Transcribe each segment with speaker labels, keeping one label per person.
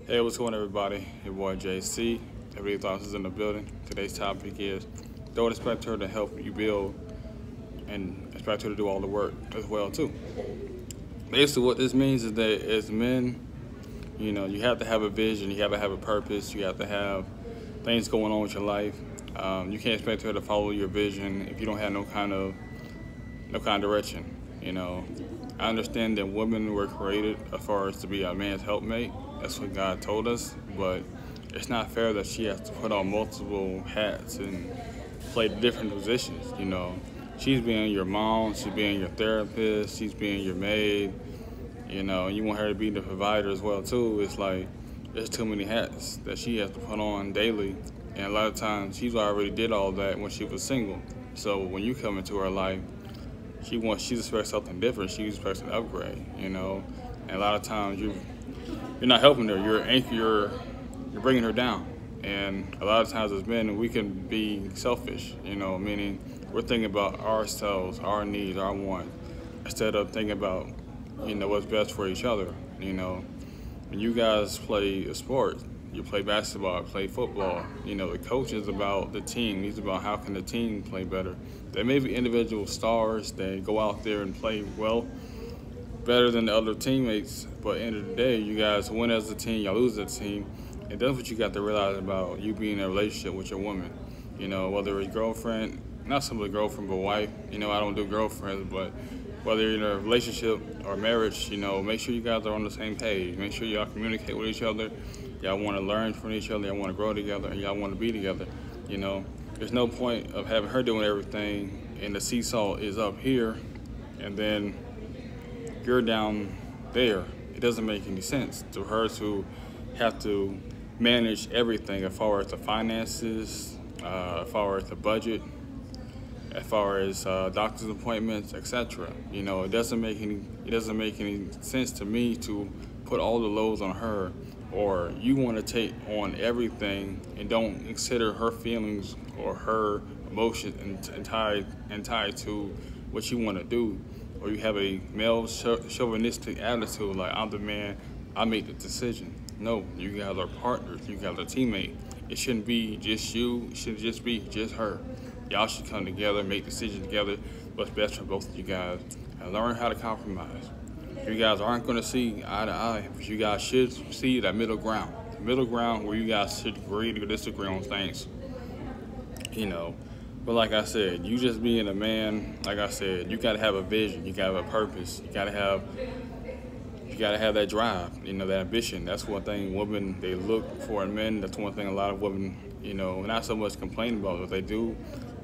Speaker 1: Hey, what's going on, everybody? Your boy JC. Everybody thoughts is in the building. Today's topic is don't expect her to help you build and expect her to do all the work as well too. Basically, what this means is that as men, you have to have a vision, you have to have a purpose, you have to have things going on with your life. You can't expect her to follow your vision if you don't have no kind of direction. You know, I understand that women were created as far as to be a man's helpmate. That's what God told us, but it's not fair that she has to put on multiple hats and play different positions. She's being your mom, she's being your therapist, she's being your maid. And you want her to be the provider as well too. It's like there's too many hats that she has to put on daily, and a lot of times she's already did all that when she was single. So when you come into her life, she expects something different. She expects an upgrade. And a lot of times you're not helping her. You're bringing her down. And a lot of times as men, we can be selfish. Meaning we're thinking about ourselves, our needs, our wants, instead of thinking about what's best for each other. When you guys play a sport, you play basketball, play football. The coach is about the team. He's about how can the team play better. There may be individual stars that go out there and play well, better than the other teammates. But at the end of the day, you guys win as a team, y'all lose as a team. And that's what you got to realize about you being in a relationship with your woman. Whether it's girlfriend, not simply girlfriend, but wife. I don't do girlfriends, but whether you're in a relationship or marriage, make sure you guys are on the same page. Make sure y'all communicate with each other. Y'all want to learn from each other. Y'all want to grow together, and y'all want to be together. There's no point of having her doing everything, and the seesaw is up here, and then you're down there. It doesn't make any sense to her to have to manage everything as far as the finances, as far as the budget, as far as doctor's appointments, etc. It doesn't make any sense to me to put all the loads on her, or you want to take on everything and don't consider her feelings or her emotions and tied to what you want to do, or you have a male chauvinistic attitude like I'm the man, I make the decision. No, you guys are partners. You guys are teammates. It shouldn't be just you. It should just be just her. Y'all should come together, make decisions together, what's best for both of you guys, and learn how to compromise. You guys aren't going to see eye to eye, but you guys should see that middle ground. The middle ground where you guys should agree to disagree on things. But like I said, you just being a man, like I said, you got to have a vision. You got to have a purpose. You got to have that drive, that ambition. That's one thing women, they look for in men. That's one thing a lot of women, not so much complain about, but they do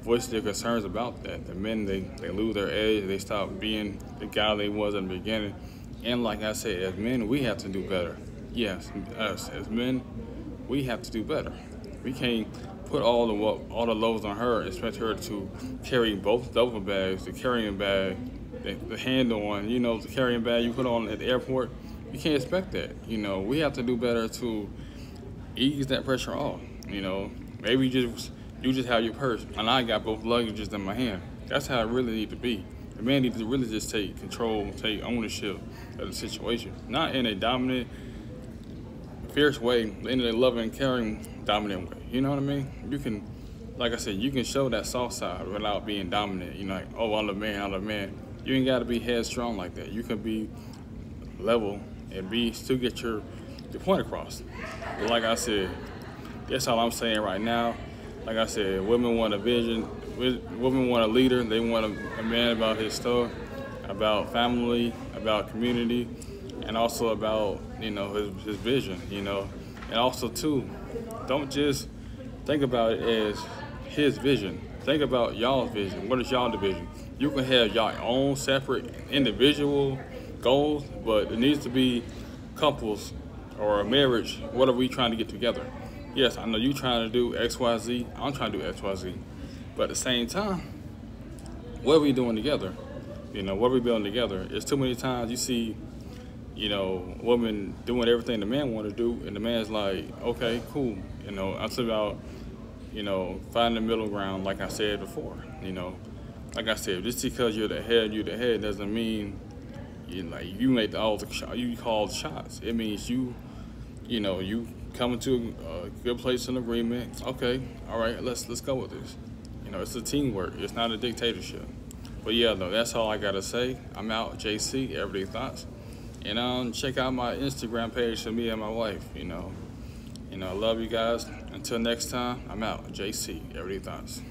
Speaker 1: voice their concerns about that. The men, they lose their edge. They stop being the guy they was in the beginning. And like I said, as men, we have to do better. Yes, us as men, we have to do better. We can't put all the loads on her and expect her to carry both duffel bags, the carrying bag, the handle on, the carrying bag you put on at the airport. You can't expect that. We have to do better to ease that pressure off. Maybe you just have your purse, and I got both luggages in my hand. That's how it really need to be. The man needs to really just take control, take ownership of the situation. Not in a dominant, fierce way, but in a loving, caring, dominant way. You know what I mean? You can, like I said, you can show that soft side without being dominant. Like, oh, I'm the man, I'm the man. You ain't got to be headstrong like that. You can be level and still get your point across. But like I said, that's all I'm saying right now. Like I said, women want a vision. Women want a leader. They want a man about his stuff, about family, about community, and also about his vision. And also too, don't just think about it as his vision. Think about y'all's vision. What is y'all division? You can have y'all own separate individual goals, but it needs to be couples or a marriage. What are we trying to get together? Yes, I know you trying to do X, Y, Z. I'm trying to do X, Y, Z. But at the same time, what are we doing together? What are we building together? It's too many times you see, women doing everything the man want to do, and the man's like, okay, cool. I'm talking about, finding the middle ground, like I said before. Like I said, just because you're the head doesn't mean you make you call the shots. It means you you come to a good place in agreement. Okay, all right, let's go with this. It's a teamwork. It's not a dictatorship. But yeah, though, that's all I gotta say. I'm out, JC, Everyday Thoughts. And check out my Instagram page for me and my wife. I love you guys. Until next time, I'm out, JC, Everyday Thoughts.